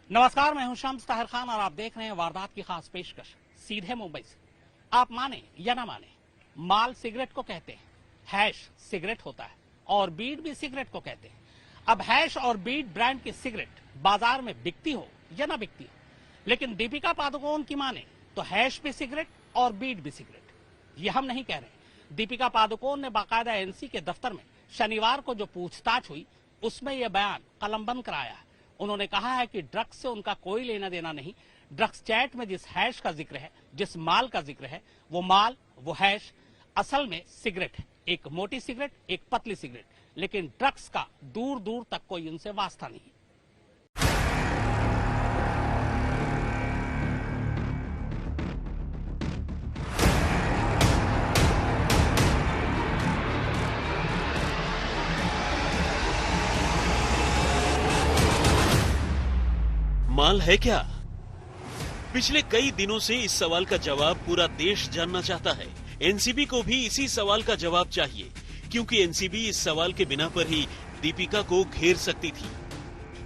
नमस्कार, मैं हूं शम्स ताहिर खान और आप देख रहे हैं वारदात की खास पेशकश सीधे मुंबई से। आप माने या ना माने, माल सिगरेट को कहते हैं, हैश सिगरेट होता है और बीड भी सिगरेट को कहते हैं। अब हैश और बीड ब्रांड की सिगरेट बाजार में बिकती हो या ना बिकती हो, लेकिन दीपिका पादुकोण की माने तो हैश भी सिगरेट और बीड भी सिगरेट। ये हम नहीं कह रहे। दीपिका पादुकोण ने बाकायदा एनसी के दफ्तर में शनिवार को जो पूछताछ हुई उसमें यह बयान कलमबंद कराया है। उन्होंने कहा है कि ड्रग्स से उनका कोई लेना देना नहीं। ड्रग्स चैट में जिस हैश का जिक्र है, जिस माल का जिक्र है, वो माल, वो हैश असल में सिगरेट है। एक मोटी सिगरेट, एक पतली सिगरेट, लेकिन ड्रग्स का दूर दूर तक कोई उनसे वास्ता नहीं। माल है क्या? पिछले कई दिनों से इस सवाल का जवाब पूरा देश जानना चाहता है। एनसीबी को भी इसी सवाल का जवाब चाहिए, क्योंकि एनसीबी इस सवाल के बिना पर ही दीपिका को घेर सकती थी।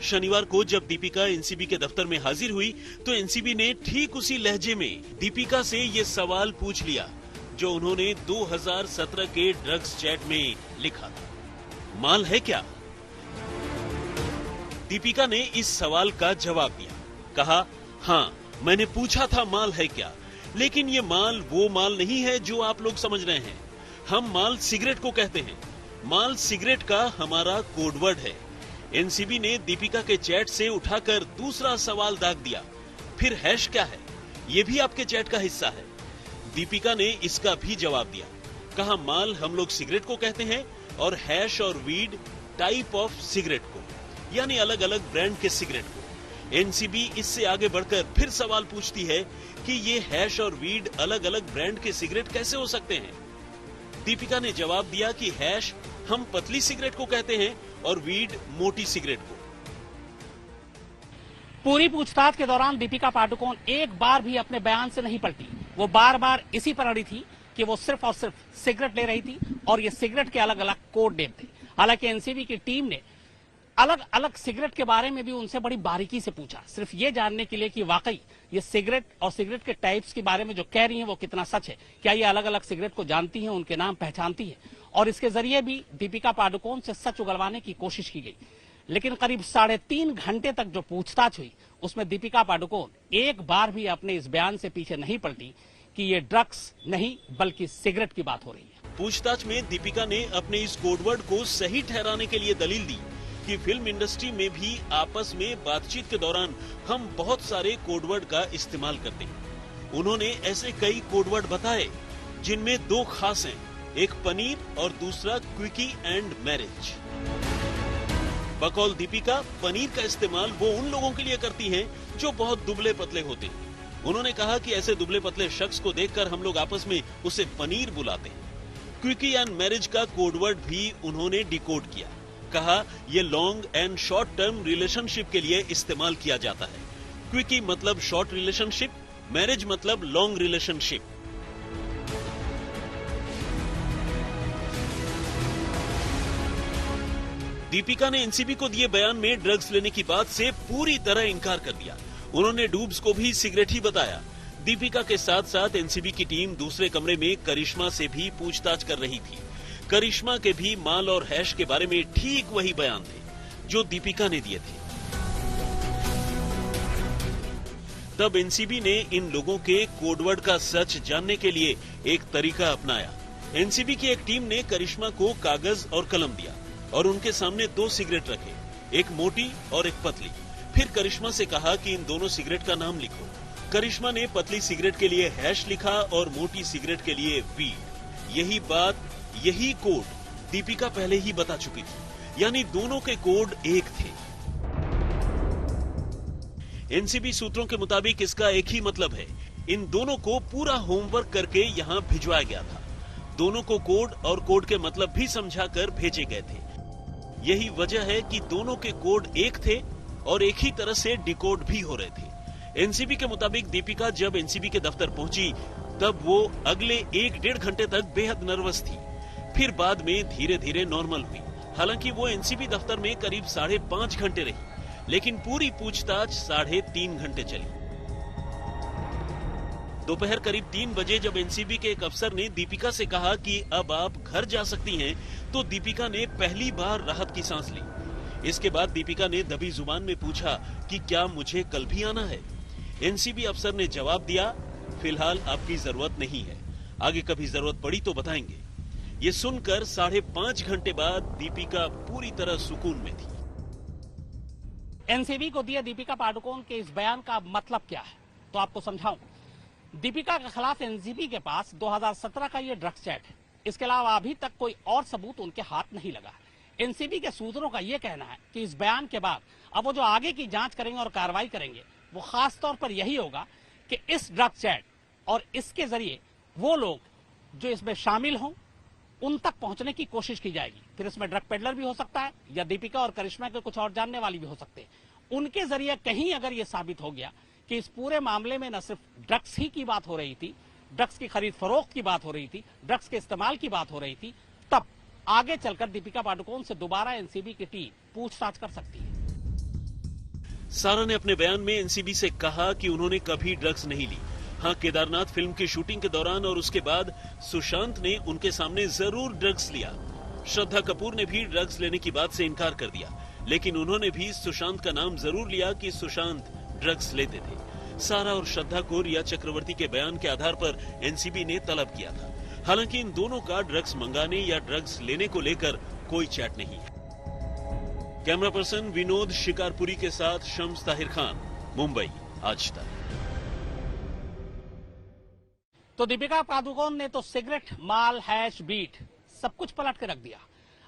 शनिवार को जब दीपिका एनसीबी के दफ्तर में हाजिर हुई तो एनसीबी ने ठीक उसी लहजे में दीपिका से ये सवाल पूछ लिया जो उन्होंने 2017 के ड्रग्स चैट में लिखा था। माल है क्या? दीपिका ने इस सवाल का जवाब दिया। कहा, हाँ, मैंने पूछा था माल है क्या, लेकिन ये माल वो माल नहीं है जो आप लोग समझ रहे हैं। हम माल सिगरेट को कहते हैं। माल सिगरेट का हमारा कोडवर्ड है। एनसीबी ने दीपिका के चैट से उठाकर दूसरा सवाल दाग दिया, फिर हैश क्या है? ये भी आपके चैट का हिस्सा है। दीपिका ने इसका भी जवाब दिया। कहा, माल हम लोग सिगरेट को कहते हैं और हैश और वीड टाइप ऑफ सिगरेट को, यानी अलग अलग ब्रांड के सिगरेट को। एनसीबी इससे आगे बढ़कर फिर सवाल पूछती है कि ये हैश और वीड अलग अलग ब्रांड के सिगरेट कैसे हो सकते हैं? दीपिका ने जवाब दिया कि हैश हम पतली सिगरेट को कहते हैं और वीड मोटी सिगरेट को। पूरी पूछताछ के दौरान दीपिका पादुकोण एक बार भी अपने बयान से नहीं पलटी। वो बार बार इसी पर अड़ी थी कि वो सिर्फ और सिर्फ सिगरेट ले रही थी और ये सिगरेट के अलग अलग कोड नेम थे। हालांकि एनसीबी की टीम ने अलग अलग सिगरेट के बारे में भी उनसे बड़ी बारीकी से पूछा, सिर्फ ये जानने के लिए कि वाकई ये सिगरेट और सिगरेट के टाइप्स के बारे में जो कह रही हैं वो कितना सच है। क्या ये अलग अलग सिगरेट को जानती हैं, उनके नाम पहचानती है? और इसके जरिए भी दीपिका पादुकोण से सच उगलवाने की कोशिश की गई। लेकिन करीब 3.5 घंटे तक जो पूछताछ हुई उसमें दीपिका पादुकोण एक बार भी अपने इस बयान से पीछे नहीं पलटी कि ये ड्रग्स नहीं बल्कि सिगरेट की बात हो रही है। पूछताछ में दीपिका ने अपने इस कोडवर्ड को सही ठहराने के लिए दलील दी कि फिल्म इंडस्ट्री में भी आपस में बातचीत के दौरान हम बहुत सारे कोडवर्ड का इस्तेमाल करते हैं। उन्होंने ऐसे कई कोडवर्ड बताए जिनमें 2 खास हैं, एक पनीर और दूसरा क्विकी एंड मैरिज। बकौल दीपिका, पनीर का इस्तेमाल वो उन लोगों के लिए करती हैं जो बहुत दुबले पतले होते हैं। उन्होंने कहा कि ऐसे दुबले पतले शख्स को देखकर हम लोग आपस में उसे पनीर बुलाते हैं। क्विकी एंड मैरिज का कोडवर्ड भी उन्होंने डिकोड किया। कहा, ये long and short term relationship के लिए इस्तेमाल किया जाता है। क्विकी मतलब शॉर्ट रिलेशनशिप, मैरिज मतलब लॉन्ग रिलेशनशिप। दीपिका ने एनसीबी को दिए बयान में ड्रग्स लेने की बात से पूरी तरह इनकार कर दिया। उन्होंने डूब्स को भी सिगरेट ही बताया। दीपिका के साथ साथ एनसीबी की टीम दूसरे कमरे में करिश्मा से भी पूछताछ कर रही थी। करिश्मा के भी माल और हैश के बारे में ठीक वही बयान थे जो दीपिका ने दिए थे। तब एनसीबी ने इन लोगों के कोडवर्ड का सच जानने के लिए एक तरीका अपनाया। एनसीबी की एक टीम ने करिश्मा को कागज और कलम दिया और उनके सामने 2 सिगरेट रखे, एक मोटी और एक पतली। फिर करिश्मा से कहा कि इन दोनों सिगरेट का नाम लिखो। करिश्मा ने पतली सिगरेट के लिए हैश लिखा और मोटी सिगरेट के लिए वीड। यही बात, यही कोड दीपिका पहले ही बता चुकी थी, यानी दोनों के कोड एक थे। एनसीबी सूत्रों के मुताबिक इसका एक ही मतलब है। इन दोनों को पूरा होमवर्क करके यहां भिजवाया गया था। दोनों को कोड और कोड के मतलब भी समझाकर भेजे गए थे। यही वजह है कि दोनों के कोड एक थे और एक ही तरह से डिकोड भी हो रहे थे। एनसीबी के मुताबिक दीपिका जब एनसीबी के दफ्तर पहुंची तब वो अगले 1-1.5 घंटे तक बेहद नर्वस थी। फिर बाद में धीरे धीरे नॉर्मल हुई। हालांकि वो एनसीबी दफ्तर में करीब 5.5 घंटे रही, लेकिन पूरी पूछताछ 3.5 घंटे चली। दोपहर करीब 3 बजे जब एनसीबी के एक अफसर ने दीपिका से कहा कि अब आप घर जा सकती हैं, तो दीपिका ने पहली बार राहत की सांस ली। इसके बाद दीपिका ने दबी जुबान में पूछा कि क्या मुझे कल भी आना है। एनसीबी अफसर ने जवाब दिया, फिलहाल आपकी जरूरत नहीं है, आगे कभी जरूरत पड़ी तो बताएंगे। ये सुनकर 5.5 घंटे बाद दीपिका पूरी तरह सुकून में थी। एनसीबी को दिए दीपिका पादुकोण के इस बयान का मतलब क्या है, तो आपको समझाऊं। दीपिका के खिलाफ एनसीबी के पास 2017 का ये ड्रग्स चैट है। इसके अलावा अभी तक कोई और सबूत उनके हाथ नहीं लगा है। एनसीबी के सूत्रों का ये कहना है कि इस बयान के बाद अब वो जो आगे की जांच करेंगे और कार्रवाई करेंगे, वो खास तौर पर यही होगा कि इस ड्रग्स चैट और इसके जरिए वो लोग जो इसमें शामिल हों, उन तक पहुंचने की कोशिश की जाएगी। फिर इसमें ड्रग पेडलर भी हो सकता है, या दीपिका और करिश्मा के कुछ और जानने वाली भी हो सकते हैं। उनके जरिए कहीं अगर ये साबित हो गया कि इस पूरे मामले में न सिर्फ ड्रग्स ही की बात हो रही थी, ड्रग्स की खरीद फरोख्त की बात हो रही थी, ड्रग्स के इस्तेमाल की बात हो रही थी, तब आगे चलकर दीपिका पादुकोण से दोबारा एनसीबी की टीम पूछताछ कर सकती है। सारा ने अपने बयान में एनसीबी से कहा कि उन्होंने कभी ड्रग्स नहीं ली। हाँ, केदारनाथ फिल्म की शूटिंग के दौरान और उसके बाद सुशांत ने उनके सामने जरूर ड्रग्स लिया। श्रद्धा कपूर ने भी ड्रग्स लेने की बात से इनकार कर दिया, लेकिन उन्होंने भी सुशांत का नाम जरूर लिया कि सुशांत ड्रग्स लेते थे। सारा और श्रद्धा को रिया चक्रवर्ती के बयान के आधार पर एनसीबी ने तलब किया था। हालांकि इन दोनों का ड्रग्स मंगाने या ड्रग्स लेने को लेकर कोई चैट नहीं है। कैमरा पर्सन विनोद शिकारपुरी के साथ शम्स ताहिर खान, मुंबई, आज तक। तो दीपिका पादुकोण ने तो सिगरेट, माल, हैश, बीट सब कुछ पलट के रख दिया।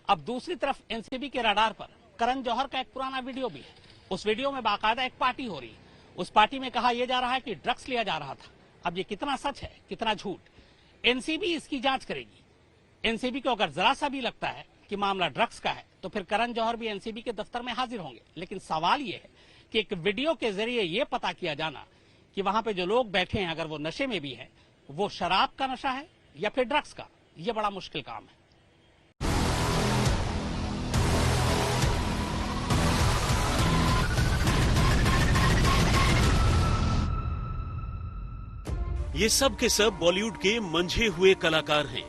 अब दूसरी तरफ एनसीबी के रडार पर करण जौहर का एक पुराना वीडियो भी है। उस वीडियो में बाकायदा एक पार्टी हो रही है। उस पार्टी में कहा यह जा रहा है कि ड्रग्स लिया जा रहा था। अब ये कितना सच है, कितना झूठ, एनसीबी इसकी जांच करेगी। एनसीबी को अगर जरा सा भी लगता है कि मामला ड्रग्स का है, तो फिर करण जौहर भी एनसीबी के दफ्तर में हाजिर होंगे। लेकिन सवाल यह है कि एक वीडियो के जरिए यह पता किया जाना कि वहां पे जो लोग बैठे हैं, अगर वो नशे में भी हैं, वो शराब का नशा है या फिर ड्रग्स का, यह बड़ा मुश्किल काम है। ये सब के सब बॉलीवुड के मंझे हुए कलाकार हैं।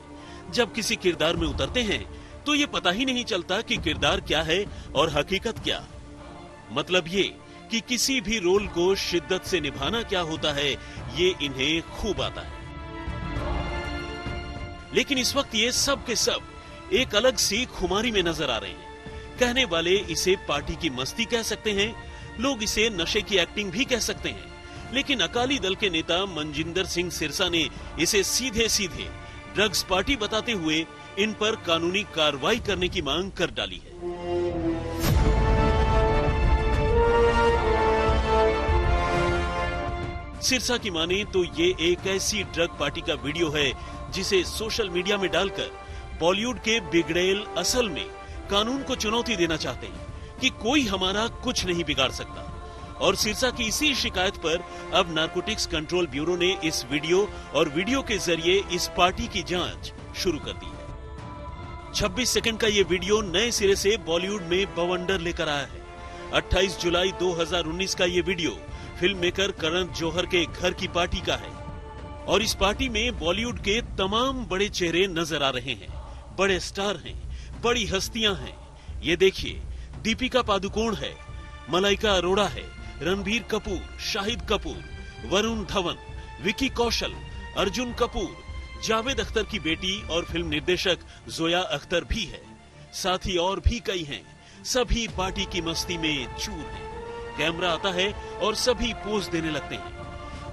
जब किसी किरदार में उतरते हैं तो ये पता ही नहीं चलता कि किरदार क्या है और हकीकत क्या। मतलब ये कि किसी भी रोल को शिद्दत से निभाना क्या होता है, ये इन्हें खूब आता है। लेकिन इस वक्त ये सब के सब एक अलग सी खुमारी में नजर आ रहे हैं। कहने वाले इसे पार्टी की मस्ती कह सकते हैं, लोग इसे नशे की एक्टिंग भी कह सकते हैं, लेकिन अकाली दल के नेता मनजिंदर सिंह सिरसा ने इसे सीधे सीधे ड्रग्स पार्टी बताते हुए इन पर कानूनी कार्रवाई करने की मांग कर डाली है। सिरसा की माने तो ये एक ऐसी ड्रग पार्टी का वीडियो है जिसे सोशल मीडिया में डालकर बॉलीवुड के बिगड़ेल असल में कानून को चुनौती देना चाहते हैं कि कोई हमारा कुछ नहीं बिगाड़ सकता। और सिरसा की इसी शिकायत पर अब नारकोटिक्स कंट्रोल ब्यूरो ने इस वीडियो और वीडियो के जरिए इस पार्टी की जांच शुरू कर दी है। 26 सेकंड का ये वीडियो नए सिरे से बॉलीवुड में बवंडर लेकर आया है। 28 जुलाई 2019 का ये video film maker Karan Johar के घर की पार्टी का है और इस पार्टी में बॉलीवुड के तमाम बड़े चेहरे नजर आ रहे हैं। बड़े स्टार हैं, बड़ी हस्तियां हैं। ये देखिए, दीपिका पादुकोण है, मलाइका अरोड़ा है, रणबीर कपूर, शाहिद कपूर, वरुण धवन, विकी कौशल, अर्जुन कपूर, जावेद अख्तर की बेटी और फिल्म निर्देशक जोया अख्तर भी है। साथ ही और भी कई हैं। सभी पार्टी की मस्ती में चूर हैं। कैमरा आता है और सभी पोज देने लगते हैं।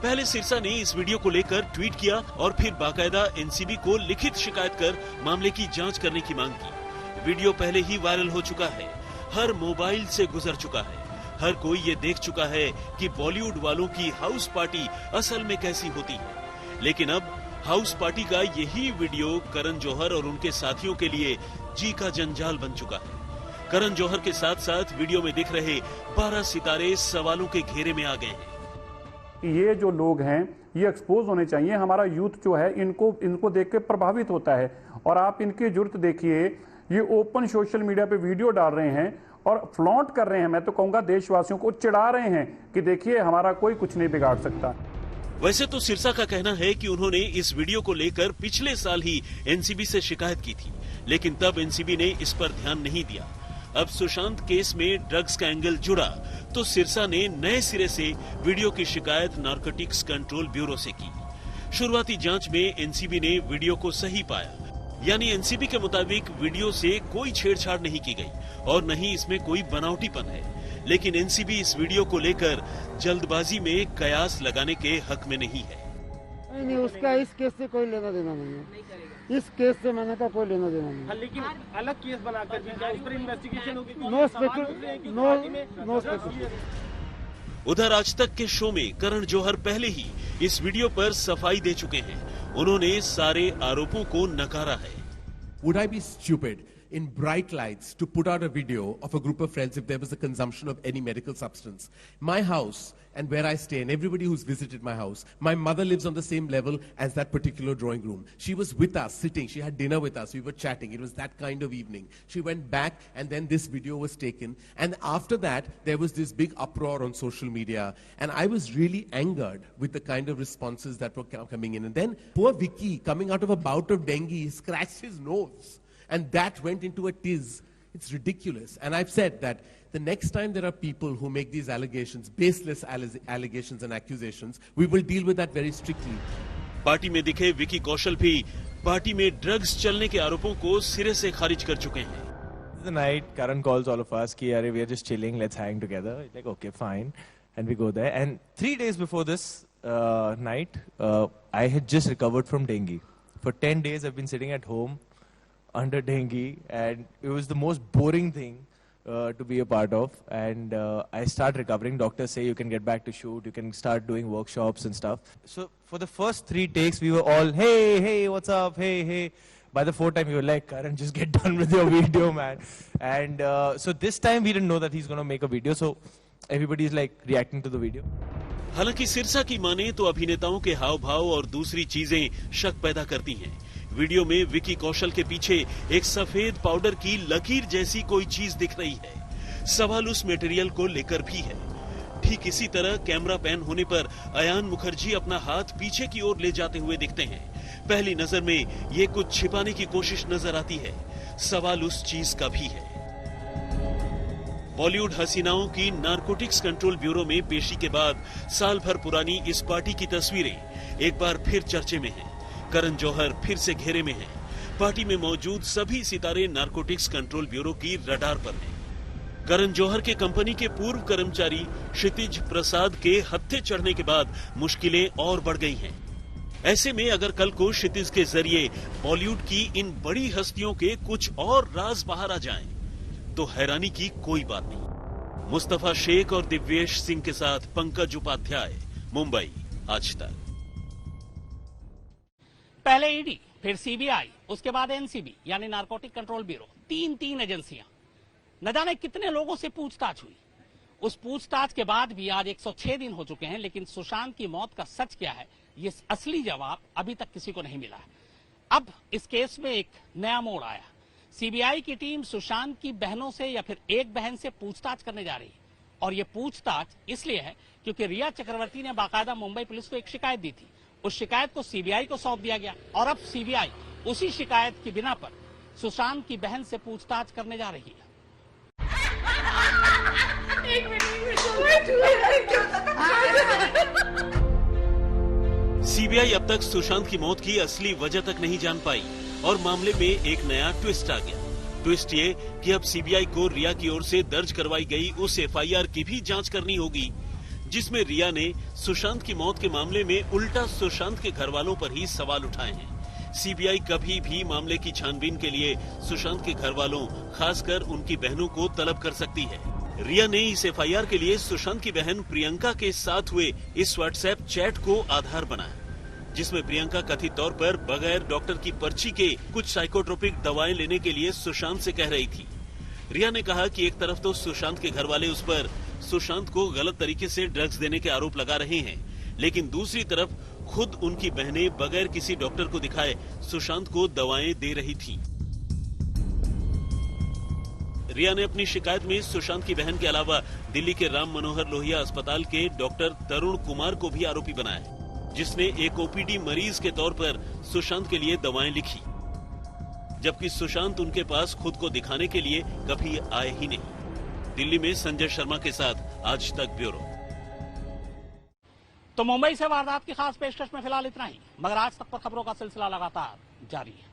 पहले सिरसा ने इस वीडियो को लेकर ट्वीट किया और फिर बाकायदा एनसीबी को लिखित शिकायत कर मामले की जांच करने की मांग की। वीडियो पहले ही वायरल हो चुका है, हर मोबाइल से गुजर चुका है। हर कोई ये देख चुका है कि बॉलीवुड वालों की हाउस पार्टी असल में कैसी होती है। लेकिन अब हाउस पार्टी का यही वीडियो करण जौहर और उनके साथियों के लिए जी का जंजाल बन चुका है। करण जौहर के साथ साथ वीडियो में दिख रहे 12 सितारे सवालों के घेरे में आ गए हैं। ये जो लोग हैं ये एक्सपोज होने चाहिए। हमारा यूथ जो है इनको देख के प्रभावित होता है। और आप इनकी जुर्त देखिए, ये ओपन सोशल मीडिया पे वीडियो डाल रहे हैं और फ्लॉन्ट कर रहे हैं। मैं तो कहूंगा देशवासियों को चिढ़ा रहे हैं कि देखिए हमारा कोई कुछ नहीं बिगाड़ सकता। वैसे तो सिरसा का कहना है कि उन्होंने इस वीडियो को लेकर पिछले साल ही एनसीबी से शिकायत की थी, लेकिन तब एनसीबी ने इस पर ध्यान नहीं दिया। अब सुशांत केस में ड्रग्स का एंगल जुड़ा तो सिरसा ने नए सिरे से वीडियो की शिकायत नारकोटिक्स कंट्रोल ब्यूरो से की। शुरुआती जांच में एनसीबी ने वीडियो को सही पाया, यानी एनसीबी के मुताबिक वीडियो से कोई छेड़छाड़ नहीं की गई और न ही इसमें कोई बनावटीपन है। लेकिन एनसीबी इस वीडियो को लेकर जल्दबाजी में कयास लगाने के हक में नहीं है। नहीं, उसका इस केस से कोई लेना देना नहीं है। इस केस से मैंने कहा कोई लेना देना नहीं है। लेकिन अलग केस बनाकर भी क्या उस पर इन्वेस्टिगेशन होगी? No speculation. उधर आज तक के शो में करण जौहर पहले ही इस वीडियो पर सफाई दे चुके हैं। उन्होंने सारे आरोपों को नकारा है। Would I be stupid in bright lights to put out a video of a group of friends if there was a consumption of any medical substance? My house and where I stay and everybody who's visited my house, my mother lives on the same level as that particular drawing room. She was with us, sitting, she had dinner with us, we were chatting. It was that kind of evening. She went back and then this video was taken. And after that, there was this big uproar on social media. And I was really angered with the kind of responses that were coming in. And then poor Vicky, coming out of a bout of dengue, he scratched his nose. And that went into a tiz. It's ridiculous. And I've said that the next time there are people who make these allegations, baseless allegations and accusations, we will deal with that very strictly. Party में दिखे विकी कौशल भी party में drugs चलने के आरोपों को सिरे से खारिज कर चुके हैं। The night Karan calls all of us ki we are just chilling, let's hang together. Like okay, fine, and we go there. And 3 days before this night, I had just recovered from dengue. For 10 days, I've been sitting at home under dengue, and it was the most boring thing to be a part of. And I start recovering. Doctors say you can get back to shoot, you can start doing workshops and stuff. So for the first 3 takes, we were all, hey, what's up, hey. By the 4th time, we were like, Karan, just get done with your video, man. And so this time, we didn't know that he's going to make a video. So everybody is like reacting to the video. हालांकि सिरसा की माने तो अभिनेताओं के हाव भाव और दूसरी चीजें शक पैदा करती हैं। वीडियो में विकी कौशल के पीछे एक सफेद पाउडर की लकीर जैसी कोई चीज दिख रही है। सवाल उस मटेरियल को लेकर भी है। ठीक इसी तरह कैमरा पैन होने पर अयान मुखर्जी अपना हाथ पीछे की ओर ले जाते हुए दिखते हैं। पहली नजर में ये कुछ छिपाने की कोशिश नजर आती है। सवाल उस चीज का भी है। बॉलीवुड हसीनाओं की नारकोटिक्स कंट्रोल ब्यूरो में पेशी के बाद साल भर पुरानी इस पार्टी की तस्वीरें एक बार फिर चर्चे में हैं। करण जौहर फिर से घेरे में हैं। पार्टी में मौजूद सभी सितारे नारकोटिक्स कंट्रोल ब्यूरो की रडार पर हैं। करण जौहर के कंपनी के पूर्व कर्मचारी क्षितिज प्रसाद के हत्थे चढ़ने के बाद मुश्किलें और बढ़ गई हैं। ऐसे में अगर कल को क्षितिज के जरिए बॉलीवुड की इन बड़ी हस्तियों के कुछ और राज बाहर आ जाएं, तो हैरानी की कोई बात नहीं। मुस्तफा शेख और दिव्येश सिंह के साथ पंकज उपाध्याय, मुंबई, आज तक। पहले ईडी, फिर सीबीआई, उसके बाद एनसीबी यानी नारकोटिक कंट्रोल ब्यूरो, तीन एजेंसियां, न जाने कितने लोगों से पूछताछ हुई। उस पूछताछ के बाद भी आज 106 दिन हो चुके हैं, लेकिन सुशांत की मौत का सच क्या है, ये असली जवाब अभी तक किसी को नहीं मिला है। अब इस केस में एक नया मोड़ आया। सीबीआई की टीम सुशांत की बहनों से या फिर एक बहन से पूछताछ करने जा रही है, और ये पूछताछ इसलिए है क्योंकि रिया चक्रवर्ती ने बाकायदा मुंबई पुलिस को एक शिकायत दी थी। उस शिकायत को सीबीआई को सौंप दिया गया और अब सीबीआई उसी शिकायत की बिना पर सुशांत की बहन से पूछताछ करने जा रही है। सीबीआई अब तक सुशांत की मौत की असली वजह तक नहीं जान पाई और मामले में एक नया ट्विस्ट आ गया। ट्विस्ट ये कि अब सीबीआई को रिया की ओर से दर्ज करवाई गई उस एफआईआर की भी जांच करनी होगी, जिसमें रिया ने सुशांत की मौत के मामले में उल्टा सुशांत के घर वालों पर ही सवाल उठाए हैं। सीबीआई कभी भी मामले की छानबीन के लिए सुशांत के घर वालों, खासकर उनकी बहनों को तलब कर सकती है। रिया ने इस एफआईआर के लिए सुशांत की बहन प्रियंका के साथ हुए इस व्हाट्सएप चैट को आधार बनाया, जिसमें प्रियंका कथित तौर पर बगैर डॉक्टर की पर्ची के कुछ साइकोट्रोपिक दवाएं लेने के लिए सुशांत से कह रही थी। रिया ने कहा कि एक तरफ तो सुशांत के घर वाले उस पर सुशांत को गलत तरीके से ड्रग्स देने के आरोप लगा रहे हैं, लेकिन दूसरी तरफ खुद उनकी बहनें बगैर किसी डॉक्टर को दिखाए सुशांत को दवाएं दे रही थीं। रिया ने अपनी शिकायत में सुशांत की बहन के अलावा दिल्ली के राम मनोहर लोहिया अस्पताल के डॉक्टर तरुण कुमार को भी आरोपी बनाया, जिसने एक ओपीडी मरीज के तौर पर सुशांत के लिए दवाएं लिखी, जबकि सुशांत उनके पास खुद को दिखाने के लिए कभी आए ही नहीं। दिल्ली में संजय शर्मा के साथ आज तक ब्यूरो। तो मुंबई से वारदात की खास पेशकश में फिलहाल इतना ही, मगर आज तक पर खबरों का सिलसिला लगातार जारी है।